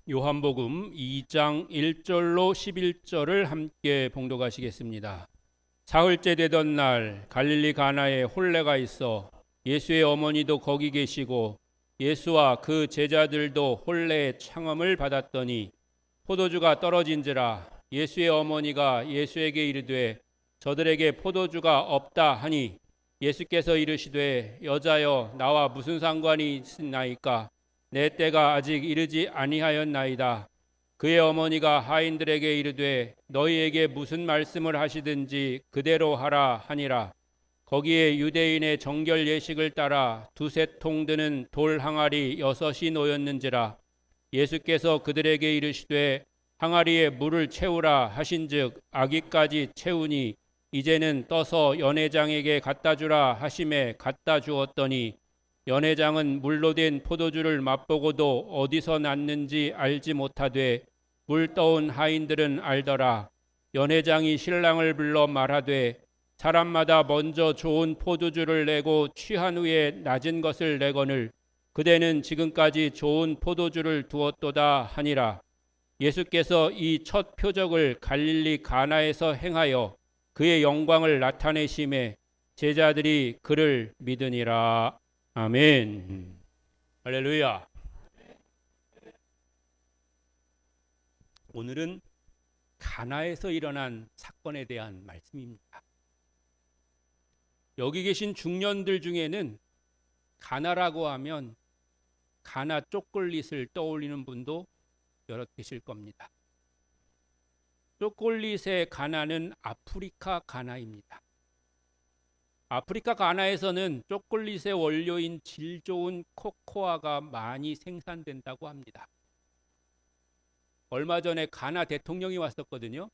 요한복음 2장 1절로 11절을 함께 봉독하시겠습니다. 사흘째 되던 날 갈릴리 가나에 혼례가 있어 예수의 어머니도 거기 계시고 예수와 그 제자들도 혼례의 창함을 받았더니 포도주가 떨어진지라 예수의 어머니가 예수에게 이르되 저들에게 포도주가 없다 하니 예수께서 이르시되 여자여 나와 무슨 상관이 있나이까 내 때가 아직 이르지 아니하였나이다. 그의 어머니가 하인들에게 이르되 너희에게 무슨 말씀을 하시든지 그대로 하라 하니라. 거기에 유대인의 정결 예식을 따라 두세 통 드는 돌 항아리 6이 놓였는지라. 예수께서 그들에게 이르시되 항아리에 물을 채우라 하신즉 아기까지 채우니 이제는 떠서 연회장에게 갖다 주라 하심에 갖다 주었더니 연회장은 물로 된 포도주를 맛보고도 어디서 났는지 알지 못하되 물 떠온 하인들은 알더라. 연회장이 신랑을 불러 말하되 사람마다 먼저 좋은 포도주를 내고 취한 후에 낮은 것을 내거늘 그대는 지금까지 좋은 포도주를 두었도다 하니라. 예수께서 이 첫 표적을 갈릴리 가나에서 행하여 그의 영광을 나타내심에 제자들이 그를 믿으니라. 아멘. 할렐루야. 오늘은 가나에서 일어난 사건에 대한 말씀입니다. 여기 계신 중년들 중에는 가나라고 하면 가나 초콜릿을 떠올리는 분도 여러 계실 겁니다. 초콜릿의 가나는 아프리카 가나입니다. 아프리카 가나에서는 초콜릿의 원료인 질 좋은 코코아가 많이 생산된다고 합니다. 얼마 전에 가나 대통령이 왔었거든요.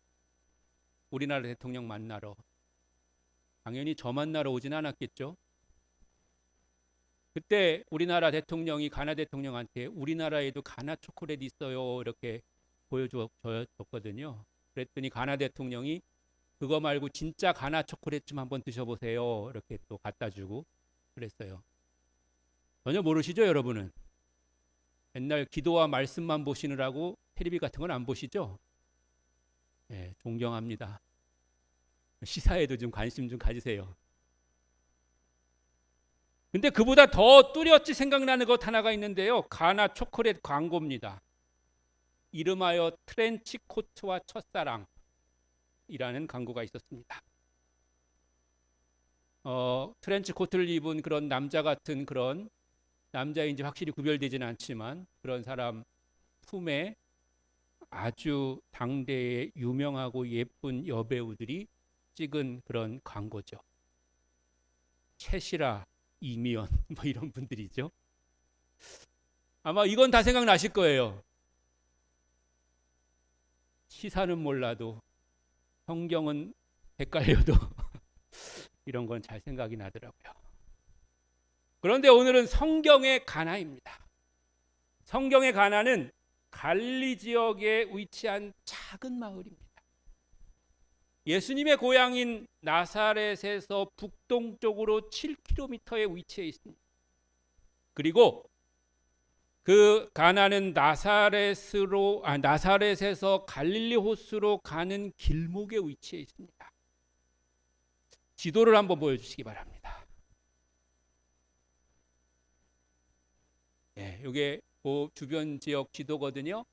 우리나라 대통령 만나러. 당연히 저 만나러 오진 않았겠죠. 그때 우리나라 대통령이 가나 대통령한테 우리나라에도 가나 초콜릿 있어요 이렇게 보여줬거든요. 그랬더니 가나 대통령이 그거 말고 진짜 가나 초콜릿 좀 한번 드셔보세요 이렇게 또 갖다 주고 그랬어요. 전혀 모르시죠 여러분은? 옛날 기도와 말씀만 보시느라고 텔레비 같은 건 안 보시죠? 네, 존경합니다. 시사에도 좀 관심 좀 가지세요. 근데 그보다 더 뚜렷이 생각나는 것 하나가 있는데요. 가나 초콜릿 광고입니다. 이름하여 트렌치 코트와 첫사랑 이라는 광고가 있었습니다. 트렌치 코트를 입은 그런 남자 같은 그런 남자인지 확실히 구별되지는 않지만 그런 사람 품에 아주 당대의 유명하고 예쁜 여배우들이 찍은 그런 광고죠. 채시라, 이미연 뭐 이런 분들이죠. 아마 이건 다 생각나실 거예요. 시사는 몰라도 성경은 헷갈려도 이런 건 잘 생각이 나더라고요. 그런데 오늘은 성경의 가나입니다. 성경의 가나는 갈릴리 지역에 위치한 작은 마을입니다. 예수님의 고향인 나사렛에서 북동쪽으로 7km에 위치해 있습니다. 그리고 그 가나는 나사렛에서 갈릴리 호수로 가는 길목에 위치해 있습니다. 지도를 한번 보여주시기 바랍니다. 네, 이게 그 주변 지역 지도거든요.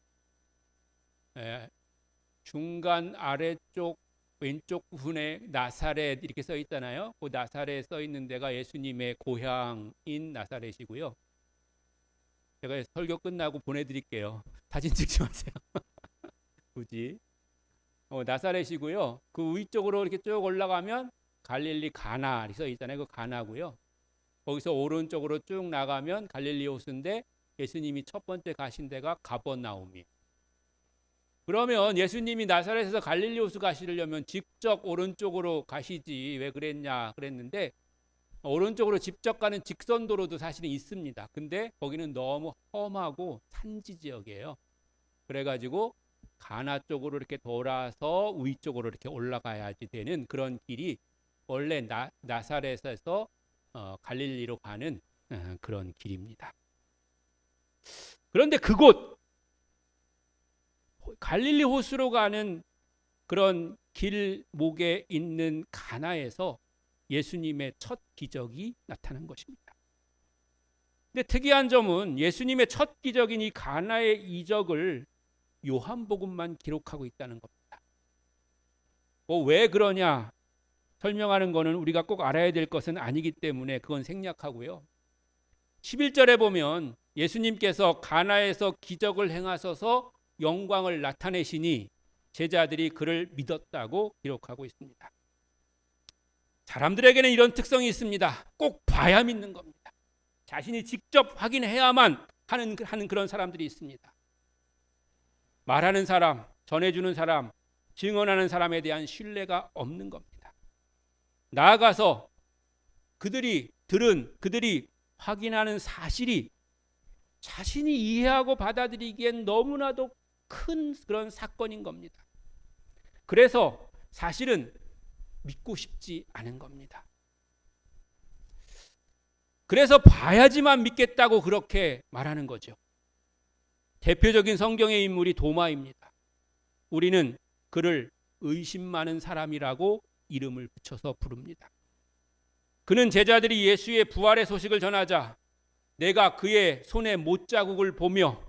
네, 중간 아래쪽 왼쪽 부분에 나사렛 이렇게 써 있잖아요. 그 나사렛 써 있는 데가 예수님의 고향인 나사렛이고요. 제가 설교 끝나고 보내드릴게요. 사진 찍지 마세요. 굳이. 나사렛이고요. 그 위쪽으로 이렇게 쭉 올라가면 갈릴리 가나 이렇게 써 있잖아요. 그 가나고요. 거기서 오른쪽으로 쭉 나가면 갈릴리 호수인데 예수님이 첫 번째 가신 데가 가버나움이에요. 그러면 예수님이 나사렛에서 갈릴리 호수 가시려면 직접 오른쪽으로 가시지 왜 그랬냐 그랬는데 오른쪽으로 직접 가는 직선도로도 사실은 있습니다. 근데 거기는 너무 험하고 산지 지역이에요. 그래가지고 가나 쪽으로 이렇게 돌아서 위쪽으로 이렇게 올라가야지 되는 그런 길이 원래 나사렛에서 갈릴리로 가는 그런 길입니다. 그런데 그곳 갈릴리 호수로 가는 그런 길목에 있는 가나에서 예수님의 첫 기적이 나타난 것입니다. 근데 특이한 점은 예수님의 첫 기적인 이 가나의 이적을 요한복음만 기록하고 있다는 겁니다. 왜 그러냐 설명하는 것은 우리가 꼭 알아야 될 것은 아니기 때문에 그건 생략하고요. 11절에 보면 예수님께서 가나에서 기적을 행하셔서 영광을 나타내시니 제자들이 그를 믿었다고 기록하고 있습니다. 사람들에게는 이런 특성이 있습니다. 꼭 봐야 믿는 겁니다. 자신이 직접 확인해야만 하는 그런 사람들이 있습니다. 말하는 사람, 전해주는 사람, 증언하는 사람에 대한 신뢰가 없는 겁니다. 나아가서 그들이 확인하는 사실이 자신이 이해하고 받아들이기엔 너무나도 큰 그런 사건인 겁니다. 그래서 사실은 믿고 싶지 않은 겁니다. 그래서 봐야지만 믿겠다고 그렇게 말하는 거죠. 대표적인 성경의 인물이 도마입니다. 우리는 그를 의심 많은 사람이라고 이름을 붙여서 부릅니다. 그는 제자들이 예수의 부활의 소식을 전하자 내가 그의 손에 못자국을 보며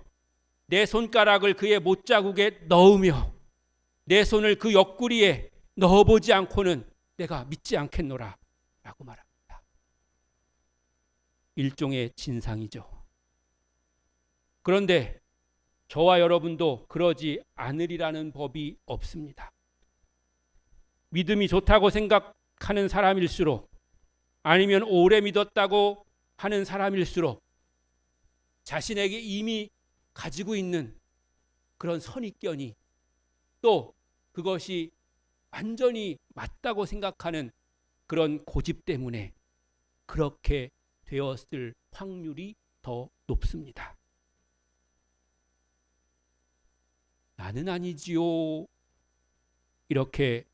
내 손가락을 그의 못자국에 넣으며 내 손을 그 옆구리에 넣어보지 않고는 내가 믿지 않겠노라 라고 말합니다. 일종의 진상이죠. 그런데 저와 여러분도 그러지 않으리라는 법이 없습니다. 믿음이 좋다고 생각하는 사람일수록 아니면 오래 믿었다고 하는 사람일수록 자신에게 이미 가지고 있는 그런 선입견이 또 그것이 완전히 맞다고 생각하는 그런 고집 때문에 그렇게 되었을 확률이 더 높습니다. 나는 아니지요. 이렇게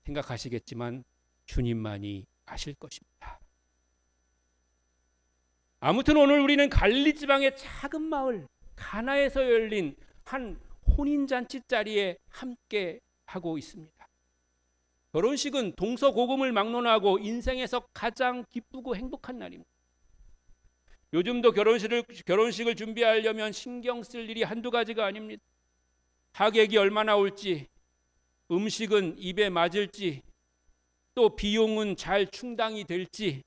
생각하시겠지만 주님만이 아실 것입니다. 아무튼 오늘 우리는 갈릴리 지방의 작은 마을 가나에서 열린 한 혼인잔치 자리에 함께 하고 있습니다. 결혼식은 동서고금을 막론하고 인생에서 가장 기쁘고 행복한 날입니다. 요즘도 결혼식을 준비하려면 신경 쓸 일이 한두 가지가 아닙니다. 하객이 얼마나 올지, 음식은 입에 맞을지, 또 비용은 잘 충당이 될지,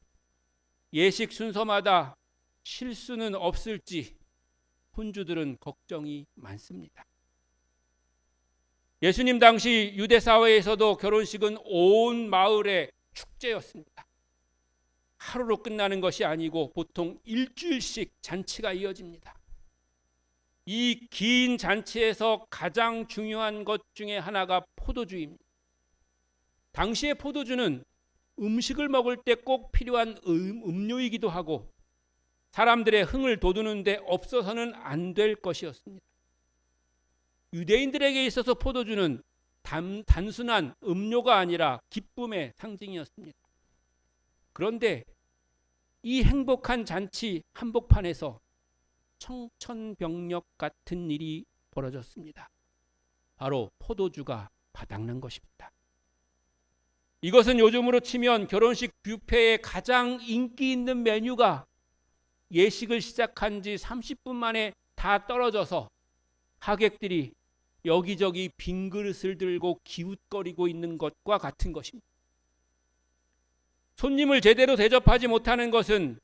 예식 순서마다 실수는 없을지 혼주들은 걱정이 많습니다. 예수님 당시 유대 사회에서도 결혼식은 온 마을의 축제였습니다. 하루로 끝나는 것이 아니고 보통 일주일씩 잔치가 이어집니다. 이 긴 잔치에서 가장 중요한 것 중에 하나가 포도주입니다. 당시의 포도주는 음식을 먹을 때 꼭 필요한 음료이기도 하고 사람들의 흥을 돋우는 데 없어서는 안 될 것이었습니다. 유대인들에게 있어서 포도주는 단순한 음료가 아니라 기쁨의 상징이었습니다. 그런데 이 행복한 잔치 한복판에서 청천벽력 같은 일이 벌어졌습니다. 바로 포도주가 바닥난 것입니다. 이것은 요즘으로 치면 결혼식 뷔페의 가장 인기 있는 메뉴가 예식을 시작한 지 30분 만에 다 떨어져서 하객들이 여기저기 빈 그릇을 들고 기웃거리고 있는 것과 같은 것입니다. 손님을 제대로 대접하지 못하는 것은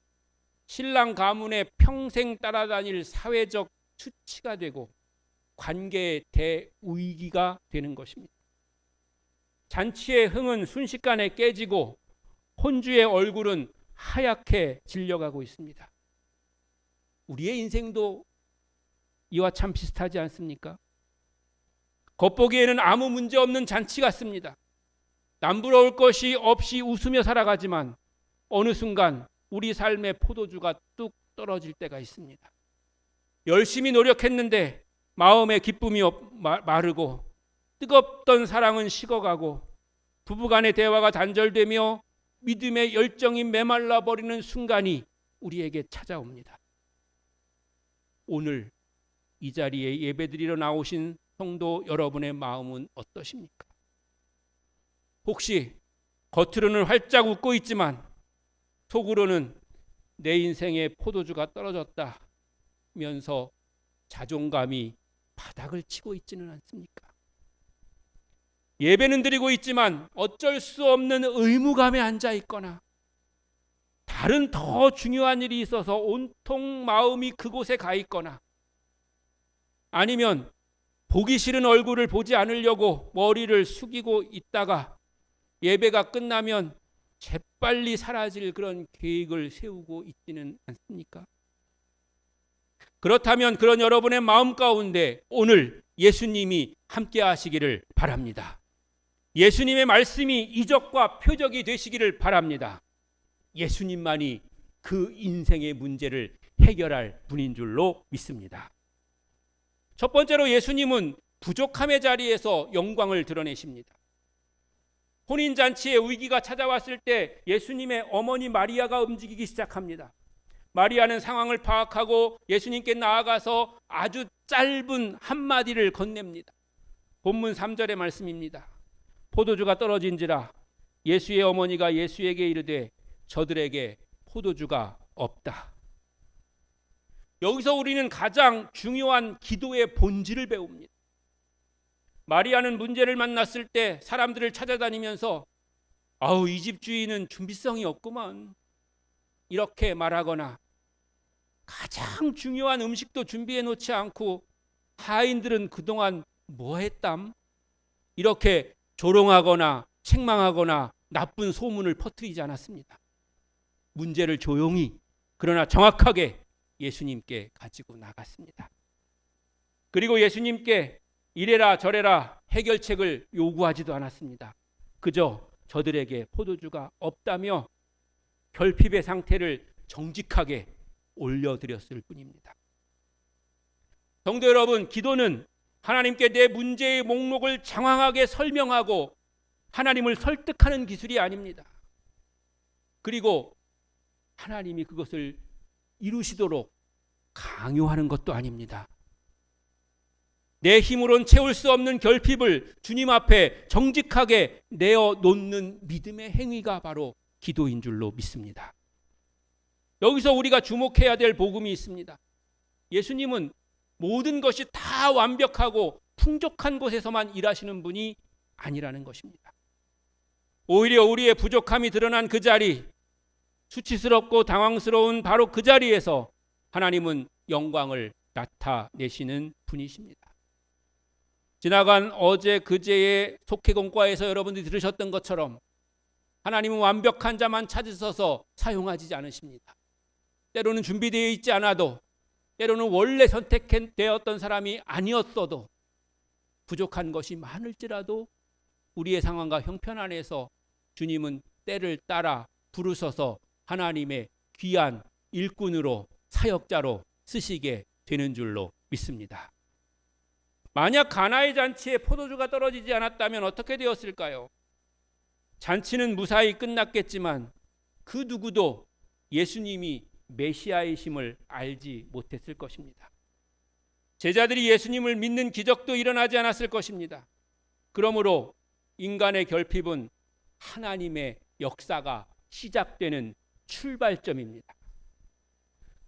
신랑 가문에 평생 따라다닐 사회적 수치가 되고 관계의 대위기가 되는 것입니다. 잔치의 흥은 순식간에 깨지고 혼주의 얼굴은 하얗게 질려가고 있습니다. 우리의 인생도 이와 참 비슷하지 않습니까? 겉보기에는 아무 문제 없는 잔치 같습니다. 남부러울 것이 없이 웃으며 살아가지만 어느 순간 우리 삶의 포도주가 뚝 떨어질 때가 있습니다. 열심히 노력했는데 마음의 기쁨이 마르고 뜨겁던 사랑은 식어가고 부부간의 대화가 단절되며 믿음의 열정이 메말라 버리는 순간이 우리에게 찾아옵니다. 오늘 이 자리에 예배드리러 나오신 성도 여러분의 마음은 어떠십니까? 혹시 겉으로는 활짝 웃고 있지만 속으로는 내 인생의 포도주가 떨어졌다면서 자존감이 바닥을 치고 있지는 않습니까? 예배는 드리고 있지만 어쩔 수 없는 의무감에 앉아 있거나 다른 더 중요한 일이 있어서 온통 마음이 그곳에 가 있거나 아니면 보기 싫은 얼굴을 보지 않으려고 머리를 숙이고 있다가 예배가 끝나면 재빨리 사라질 그런 계획을 세우고 있지는 않습니까? 그렇다면 그런 여러분의 마음 가운데 오늘 예수님이 함께 하시기를 바랍니다. 예수님의 말씀이 이적과 표적이 되시기를 바랍니다. 예수님만이 그 인생의 문제를 해결할 분인 줄로 믿습니다. 첫 번째로 예수님은 부족함의 자리에서 영광을 드러내십니다. 혼인잔치의 위기가 찾아왔을 때 예수님의 어머니 마리아가 움직이기 시작합니다. 마리아는 상황을 파악하고 예수님께 나아가서 아주 짧은 한마디를 건넵니다. 본문 3절의 말씀입니다. 포도주가 떨어진지라 예수의 어머니가 예수에게 이르되 저들에게 포도주가 없다. 여기서 우리는 가장 중요한 기도의 본질을 배웁니다. 마리아는 문제를 만났을 때 사람들을 찾아다니면서 아우 이 집 주인은 준비성이 없구만 이렇게 말하거나 가장 중요한 음식도 준비해 놓지 않고 하인들은 그동안 뭐 했담? 이렇게 조롱하거나 책망하거나 나쁜 소문을 퍼뜨리지 않았습니다. 문제를 조용히 그러나 정확하게 예수님께 가지고 나갔습니다. 그리고 예수님께 이래라 저래라 해결책을 요구하지도 않았습니다. 그저 저들에게 포도주가 없다며 결핍의 상태를 정직하게 올려드렸을 뿐입니다. 성도 여러분, 기도는 하나님께 내 문제의 목록을 장황하게 설명하고 하나님을 설득하는 기술이 아닙니다. 그리고 하나님이 그것을 이루시도록 강요하는 것도 아닙니다. 내 힘으로는 채울 수 없는 결핍을 주님 앞에 정직하게 내어놓는 믿음의 행위가 바로 기도인 줄로 믿습니다. 여기서 우리가 주목해야 될 복음이 있습니다. 예수님은 모든 것이 다 완벽하고 풍족한 곳에서만 일하시는 분이 아니라는 것입니다. 오히려 우리의 부족함이 드러난 그 자리, 수치스럽고 당황스러운 바로 그 자리에서 하나님은 영광을 나타내시는 분이십니다. 지나간 어제 그제의 속회공과에서 여러분들이 들으셨던 것처럼 하나님은 완벽한 자만 찾으셔서 사용하지 않으십니다. 때로는 준비되어 있지 않아도, 때로는 원래 선택되었던 사람이 아니었어도 부족한 것이 많을지라도 우리의 상황과 형편 안에서 주님은 때를 따라 부르셔서 하나님의 귀한 일꾼으로 사역자로 쓰시게 되는 줄로 믿습니다. 만약 가나의 잔치에 포도주가 떨어지지 않았다면 어떻게 되었을까요? 잔치는 무사히 끝났겠지만 그 누구도 예수님이 메시아이심을 알지 못했을 것입니다. 제자들이 예수님을 믿는 기적도 일어나지 않았을 것입니다. 그러므로 인간의 결핍은 하나님의 역사가 시작되는 출발점입니다.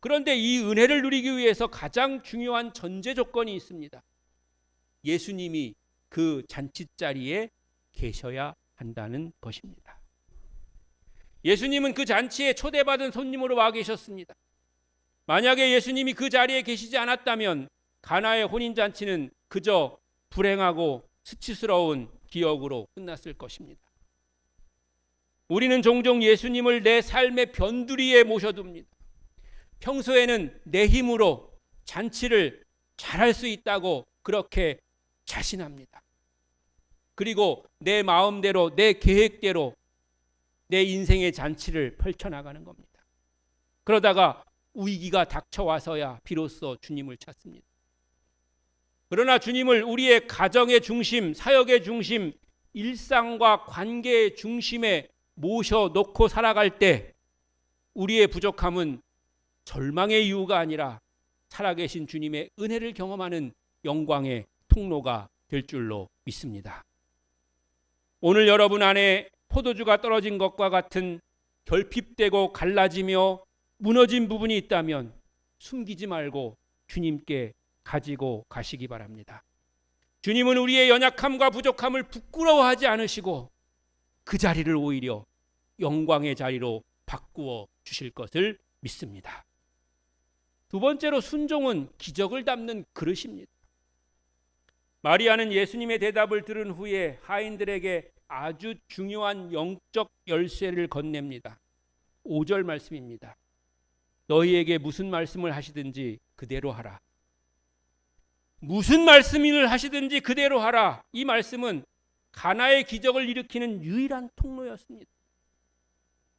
그런데 이 은혜를 누리기 위해서 가장 중요한 전제 조건이 있습니다. 예수님이 그 잔치자리에 계셔야 한다는 것입니다. 예수님은 그 잔치에 초대받은 손님으로 와 계셨습니다. 만약에 예수님이 그 자리에 계시지 않았다면 가나의 혼인잔치는 그저 불행하고 수치스러운 기억으로 끝났을 것입니다. 우리는 종종 예수님을 내 삶의 변두리에 모셔둡니다. 평소에는 내 힘으로 잔치를 잘할 수 있다고 그렇게 자신합니다. 그리고 내 마음대로 내 계획대로 내 인생의 잔치를 펼쳐나가는 겁니다. 그러다가 위기가 닥쳐와서야 비로소 주님을 찾습니다. 그러나 주님을 우리의 가정의 중심, 사역의 중심, 일상과 관계의 중심에 모셔놓고 살아갈 때 우리의 부족함은 절망의 이유가 아니라 살아계신 주님의 은혜를 경험하는 영광의 통로가 될 줄로 믿습니다. 오늘 여러분 안에 포도주가 떨어진 것과 같은 결핍되고 갈라지며 무너진 부분이 있다면 숨기지 말고 주님께 가지고 가시기 바랍니다. 주님은 우리의 연약함과 부족함을 부끄러워하지 않으시고 그 자리를 오히려 영광의 자리로 바꾸어 주실 것을 믿습니다. 두 번째로 순종은 기적을 담는 그릇입니다. 마리아는 예수님의 대답을 들은 후에 하인들에게 아주 중요한 영적 열쇠를 건넵니다. 5절 말씀입니다. 너희에게 무슨 말씀을 하시든지 그대로 하라. 무슨 말씀을 하시든지 그대로 하라. 이 말씀은 가나의 기적을 일으키는 유일한 통로였습니다.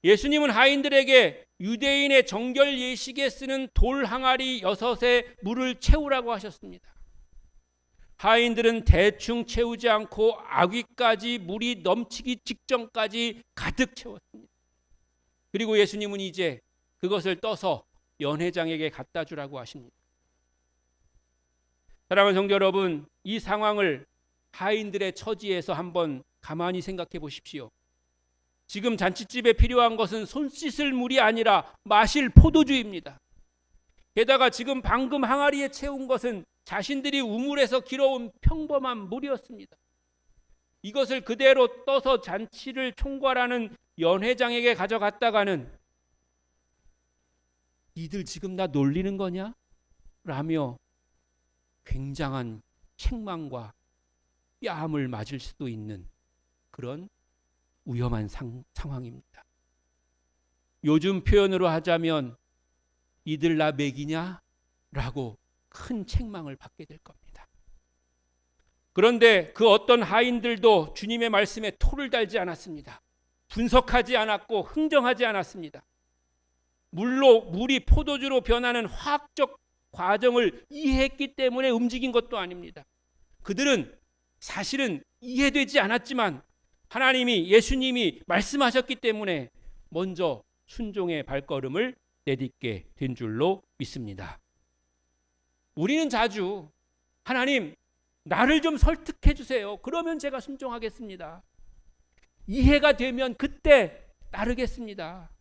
예수님은 하인들에게 유대인의 정결 예식에 쓰는 돌 항아리 6에 물을 채우라고 하셨습니다. 하인들은 대충 채우지 않고 아귀까지 물이 넘치기 직전까지 가득 채웠습니다. 그리고 예수님은 이제 그것을 떠서 연회장에게 갖다 주라고 하십니다. 사랑하는 성도 여러분, 이 상황을 하인들의 처지에서 한번 가만히 생각해 보십시오. 지금 잔치집에 필요한 것은 손 씻을 물이 아니라 마실 포도주입니다. 게다가 지금 방금 항아리에 채운 것은 자신들이 우물에서 길어온 평범한 물이었습니다. 이것을 그대로 떠서 잔치를 총괄하는 연회장에게 가져갔다가는 니들 지금 나 놀리는 거냐? 라며 굉장한 책망과 뺨을 맞을 수도 있는 그런 위험한 상황입니다. 요즘 표현으로 하자면 이들 나 먹이냐? 라고 큰 책망을 받게 될 겁니다. 그런데 그 어떤 하인들도 주님의 말씀에 토를 달지 않았습니다. 분석하지 않았고 흥정하지 않았습니다. 물이 포도주로 변하는 화학적 과정을 이해했기 때문에 움직인 것도 아닙니다. 그들은 사실은 이해되지 않았지만 하나님이, 예수님이 말씀하셨기 때문에 먼저 순종의 발걸음을 내딛게 된 줄로 믿습니다. 우리는 자주 하나님, 나를 좀 설득해 주세요. 그러면 제가 순종하겠습니다. 이해가 되면 그때 따르겠습니다.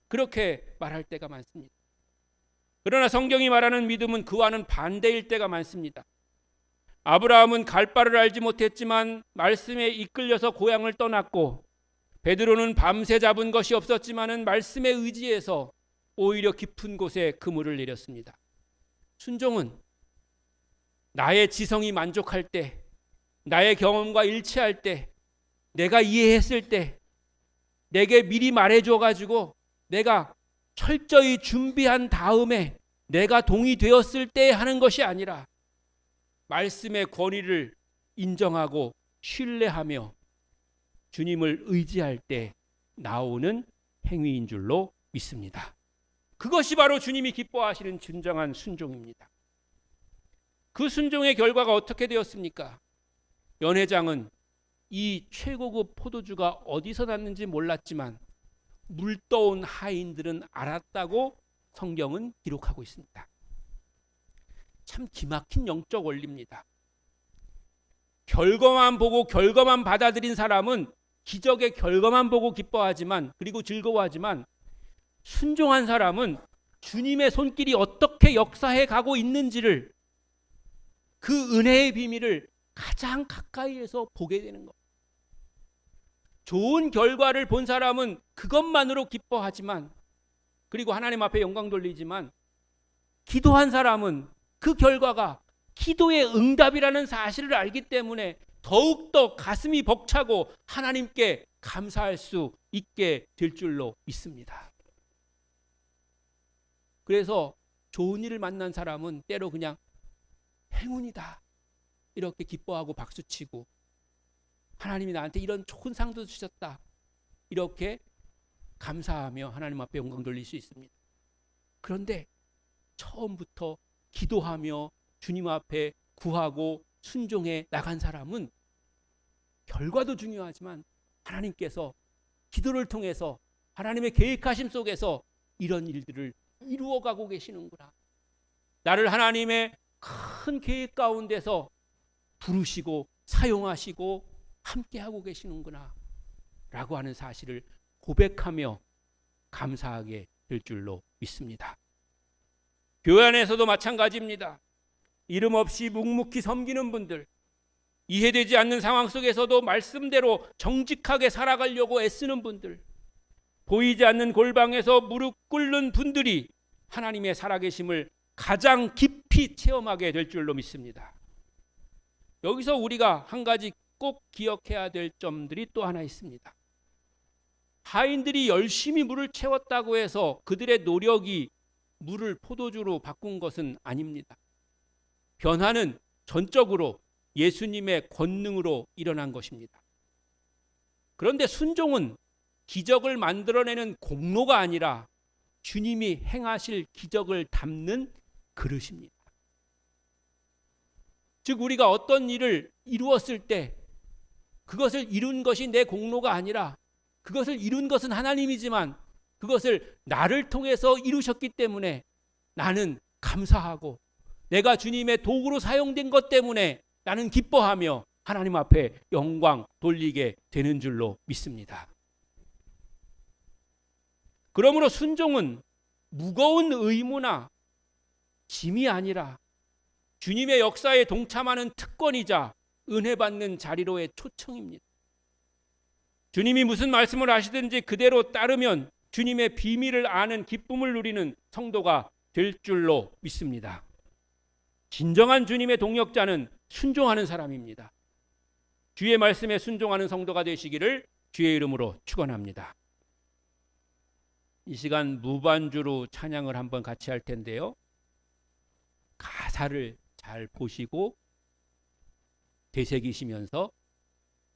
그렇게 말할 때가 많습니다. 그러나 성경이 말하는 믿음은 그와는 반대일 때가 많습니다. 아브라함은 갈 바를 알지 못했지만 말씀에 이끌려서 고향을 떠났고, 베드로는 밤새 잡은 것이 없었지만은 말씀에 의지해서 오히려 깊은 곳에 그물을 내렸습니다. 순종은 나의 지성이 만족할 때, 나의 경험과 일치할 때, 내가 이해했을 때, 내게 미리 말해줘 가지고 내가 철저히 준비한 다음에 내가 동의되었을 때 하는 것이 아니라 말씀의 권위를 인정하고 신뢰하며 주님을 의지할 때 나오는 행위인 줄로 믿습니다. 그것이 바로 주님이 기뻐하시는 진정한 순종입니다. 그 순종의 결과가 어떻게 되었습니까? 연회장은 이 최고급 포도주가 어디서 났는지 몰랐지만 물떠온 하인들은 알았다고 성경은 기록하고 있습니다. 참 기막힌 영적 원리입니다. 결과만 보고 결과만 받아들인 사람은 기적의 결과만 보고 기뻐하지만, 그리고 즐거워하지만, 순종한 사람은 주님의 손길이 어떻게 역사해 가고 있는지를, 그 은혜의 비밀을 가장 가까이에서 보게 되는 것. 좋은 결과를 본 사람은 그것만으로 기뻐하지만, 그리고 하나님 앞에 영광 돌리지만, 기도한 사람은 그 결과가 기도의 응답이라는 사실을 알기 때문에 더욱더 가슴이 벅차고 하나님께 감사할 수 있게 될 줄로 믿습니다. 그래서 좋은 일을 만난 사람은 때로 그냥 행운이다 이렇게 기뻐하고 박수치고, 하나님이 나한테 이런 좋은 상도 주셨다 이렇게 감사하며 하나님 앞에 영광 돌릴 수 있습니다. 그런데 처음부터 기도하며 주님 앞에 구하고 순종해 나간 사람은 결과도 중요하지만 하나님께서 기도를 통해서 하나님의 계획하심 속에서 이런 일들을 이루어가고 계시는구나, 나를 하나님의 큰 계획 가운데서 부르시고 사용하시고 함께하고 계시는구나 라고 하는 사실을 고백하며 감사하게 될 줄로 믿습니다. 교회 안에서도 마찬가지입니다. 이름 없이 묵묵히 섬기는 분들, 이해되지 않는 상황 속에서도 말씀대로 정직하게 살아가려고 애쓰는 분들, 보이지 않는 골방에서 무릎 꿇는 분들이 하나님의 살아계심을 가장 깊이 체험하게 될 줄로 믿습니다. 여기서 우리가 한 가지 꼭 기억해야 될 점들이 또 하나 있습니다. 하인들이 열심히 물을 채웠다고 해서 그들의 노력이 물을 포도주로 바꾼 것은 아닙니다. 변화는 전적으로 예수님의 권능으로 일어난 것입니다. 그런데 순종은 기적을 만들어내는 공로가 아니라 주님이 행하실 기적을 담는 그릇입니다. 즉 우리가 어떤 일을 이루었을 때 그것을 이룬 것이 내 공로가 아니라 그것을 이룬 것은 하나님이지만 그것을 나를 통해서 이루셨기 때문에 나는 감사하고 내가 주님의 도구로 사용된 것 때문에 나는 기뻐하며 하나님 앞에 영광 돌리게 되는 줄로 믿습니다. 그러므로 순종은 무거운 의무나 짐이 아니라 주님의 역사에 동참하는 특권이자 은혜 받는 자리로의 초청입니다. 주님이 무슨 말씀을 하시든지 그대로 따르면 주님의 비밀을 아는 기쁨을 누리는 성도가 될 줄로 믿습니다. 진정한 주님의 동역자는 순종하는 사람입니다. 주의 말씀에 순종하는 성도가 되시기를 주의 이름으로 축원합니다. 이 시간 무반주로 찬양을 한번 같이 할 텐데요. 가사를 잘 보시고 되새기시면서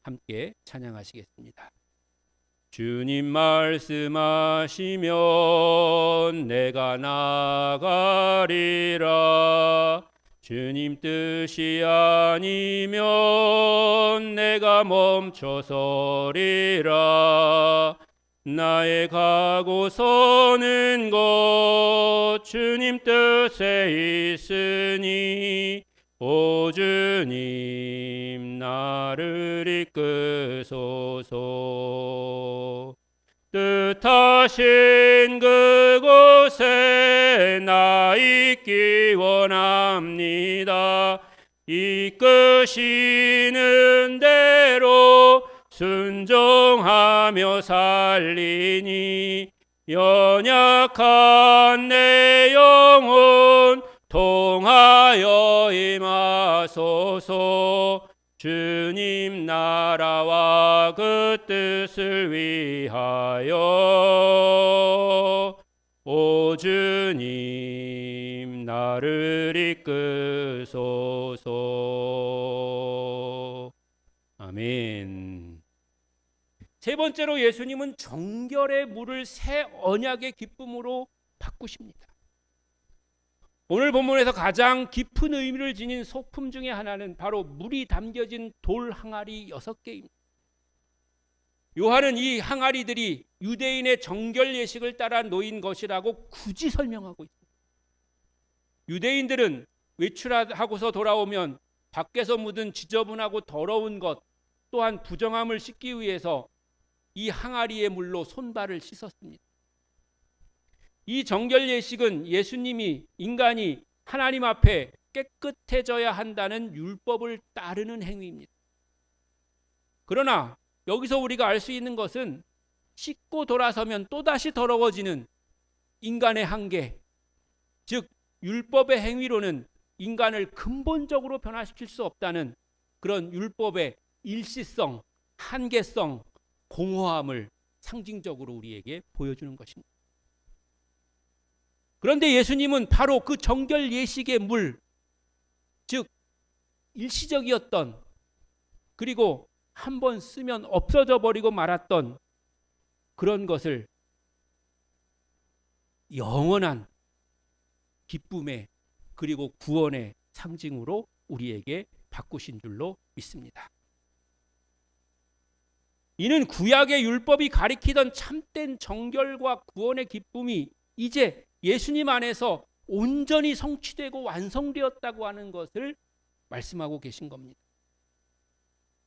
함께 찬양하시겠습니다. 주님 말씀하시면 내가 나가리라. 주님 뜻이 아니면 내가 멈춰서리라. 나의 가고 서는 것 주님 뜻에 있으니 오 주님 나를 이끄소서. 뜻하신 그곳에 나 있기 원합니다. 이끄시는 대로 순종하며 살리니 연약한 내 영혼 통하여 임하소서. 주님 나라와 그 뜻을 위하여 오 주님 나를 이끄소서. 아멘. 세 번째로 예수님은 정결의 물을 새 언약의 기쁨으로 바꾸십니다. 오늘 본문에서 가장 깊은 의미를 지닌 소품 중에 하나는 바로 물이 담겨진 돌 항아리 6개입니다. 요한은 이 항아리들이 유대인의 정결 예식을 따라 놓인 것이라고 굳이 설명하고 있습니다. 유대인들은 외출하고서 돌아오면 밖에서 묻은 지저분하고 더러운 것 또한 부정함을 씻기 위해서 이 항아리의 물로 손발을 씻었습니다. 이 정결 예식은 예수님이 인간이 하나님 앞에 깨끗해져야 한다는 율법을 따르는 행위입니다. 그러나 여기서 우리가 알 수 있는 것은 씻고 돌아서면 또다시 더러워지는 인간의 한계, 즉 율법의 행위로는 인간을 근본적으로 변화시킬 수 없다는 그런 율법의 일시성, 한계성, 공허함을 상징적으로 우리에게 보여주는 것입니다. 그런데 예수님은 바로 그 정결 예식의 물, 즉 일시적이었던 그리고 한번 쓰면 없어져 버리고 말았던 그런 것을 영원한 기쁨의 그리고 구원의 상징으로 우리에게 바꾸신 줄로 믿습니다. 이는 구약의 율법이 가리키던 참된 정결과 구원의 기쁨이 이제 예수님 안에서 온전히 성취되고 완성되었다고 하는 것을 말씀하고 계신 겁니다.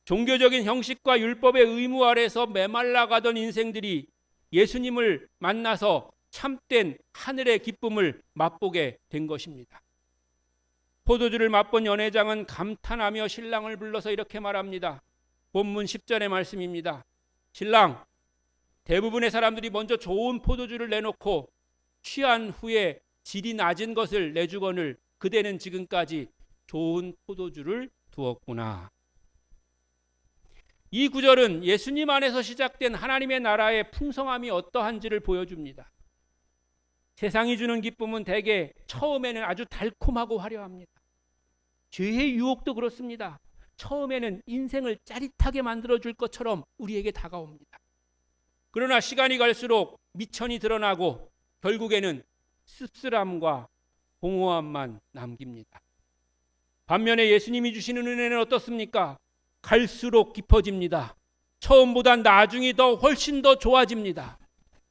종교적인 형식과 율법의 의무 아래서 메말라가던 인생들이 예수님을 만나서 참된 하늘의 기쁨을 맛보게 된 것입니다. 포도주를 맛본 연회장은 감탄하며 신랑을 불러서 이렇게 말합니다. 본문 10절의 말씀입니다. 신랑, 대부분의 사람들이 먼저 좋은 포도주를 내놓고 취한 후에 질이 낮은 것을 내주거늘 그대는 지금까지 좋은 포도주를 두었구나. 이 구절은 예수님 안에서 시작된 하나님의 나라의 풍성함이 어떠한지를 보여줍니다. 세상이 주는 기쁨은 대개 처음에는 아주 달콤하고 화려합니다. 죄의 유혹도 그렇습니다. 처음에는 인생을 짜릿하게 만들어줄 것처럼 우리에게 다가옵니다. 그러나 시간이 갈수록 미천이 드러나고 결국에는 씁쓸함과 공허함만 남깁니다. 반면에 예수님이 주시는 은혜는 어떻습니까? 갈수록 깊어집니다. 처음보다 나중이 더 훨씬 더 좋아집니다.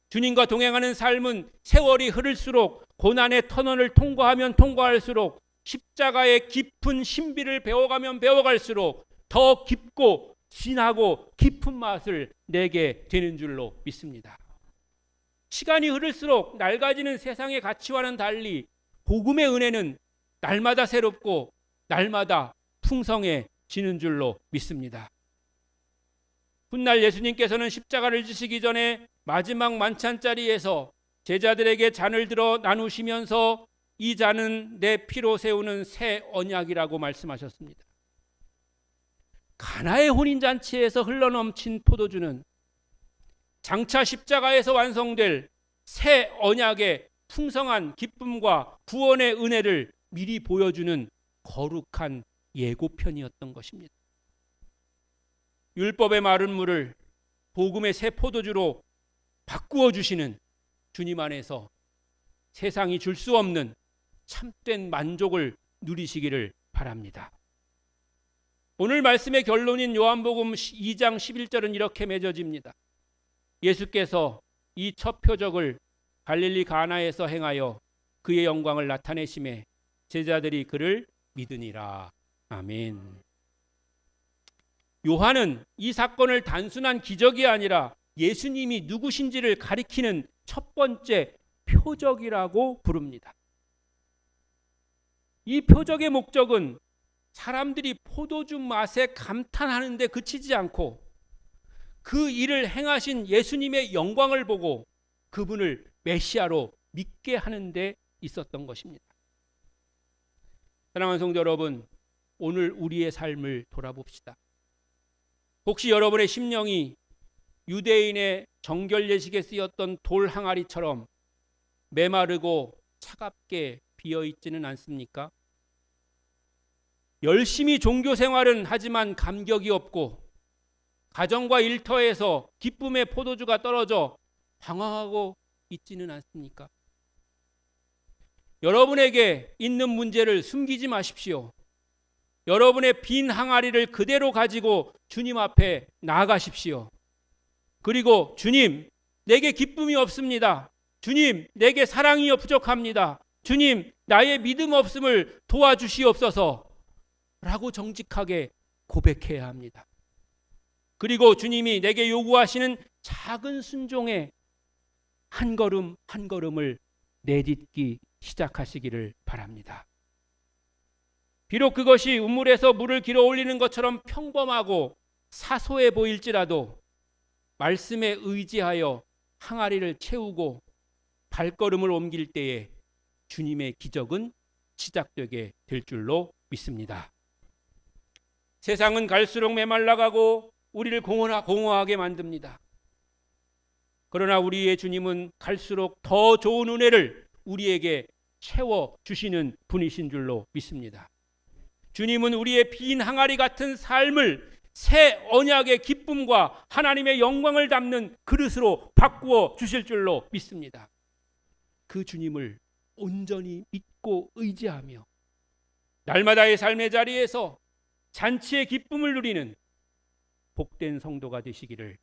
주님과 동행하는 삶은 세월이 흐를수록 고난의 터널을 통과하면 통과할수록 십자가의 깊은 신비를 배워가면 배워갈수록 더 깊고 진하고 깊은 맛을 내게 되는 줄로 믿습니다. 시간이 흐를수록 낡아지는 세상의 가치와는 달리 복음의 은혜는 날마다 새롭고 날마다 풍성해지는 줄로 믿습니다. 훗날 예수님께서는 십자가를 지시기 전에 마지막 만찬 자리에서 제자들에게 잔을 들어 나누시면서 이 잔은 내 피로 세우는 새 언약이라고 말씀하셨습니다. 가나의 혼인잔치에서 흘러넘친 포도주는 장차 십자가에서 완성될 새 언약의 풍성한 기쁨과 구원의 은혜를 미리 보여주는 거룩한 예고편이었던 것입니다. 율법의 마른 물을 복음의 새 포도주로 바꾸어 주시는 주님 안에서 세상이 줄 수 없는 참된 만족을 누리시기를 바랍니다. 오늘 말씀의 결론인 요한복음 2장 11절은 이렇게 맺어집니다. 예수께서 이 첫 표적을 갈릴리 가나에서 행하여 그의 영광을 나타내심에 제자들이 그를 믿으니라. 아멘. 요한은 이 사건을 단순한 기적이 아니라 예수님이 누구신지를 가리키는 첫 번째 표적이라고 부릅니다. 이 표적의 목적은 사람들이 포도주 맛에 감탄하는 데 그치지 않고 그 일을 행하신 예수님의 영광을 보고 그분을 메시아로 믿게 하는 데 있었던 것입니다. 사랑하는 성도 여러분, 오늘 우리의 삶을 돌아봅시다. 혹시 여러분의 심령이 유대인의 정결 예식에 쓰였던 돌 항아리처럼 메마르고 차갑게 비어 있지는 않습니까? 열심히 종교 생활은 하지만 감격이 없고 가정과 일터에서 기쁨의 포도주가 떨어져 방황하고 있지는 않습니까? 여러분에게 있는 문제를 숨기지 마십시오. 여러분의 빈 항아리를 그대로 가지고 주님 앞에 나아가십시오. 그리고 주님, 내게 기쁨이 없습니다. 주님, 내게 사랑이 부족합니다. 주님, 나의 믿음 없음을 도와주시옵소서 라고 정직하게 고백해야 합니다. 그리고 주님이 내게 요구하시는 작은 순종에 한 걸음 한 걸음을 내딛기 시작하시기를 바랍니다. 비록 그것이 우물에서 물을 길어 올리는 것처럼 평범하고 사소해 보일지라도 말씀에 의지하여 항아리를 채우고 발걸음을 옮길 때에 주님의 기적은 시작되게 될 줄로 믿습니다. 세상은 갈수록 메말라가고 우리를 공허하게 만듭니다. 그러나 우리의 주님은 갈수록 더 좋은 은혜를 우리에게 채워주시는 분이신 줄로 믿습니다. 주님은 우리의 빈 항아리 같은 삶을 새 언약의 기쁨과 하나님의 영광을 담는 그릇으로 바꾸어 주실 줄로 믿습니다. 그 주님을 온전히 믿고 의지하며 날마다의 삶의 자리에서 잔치의 기쁨을 누리는 복된 성도가 되시기를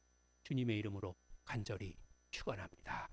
주님의 이름으로 간절히 축원합니다.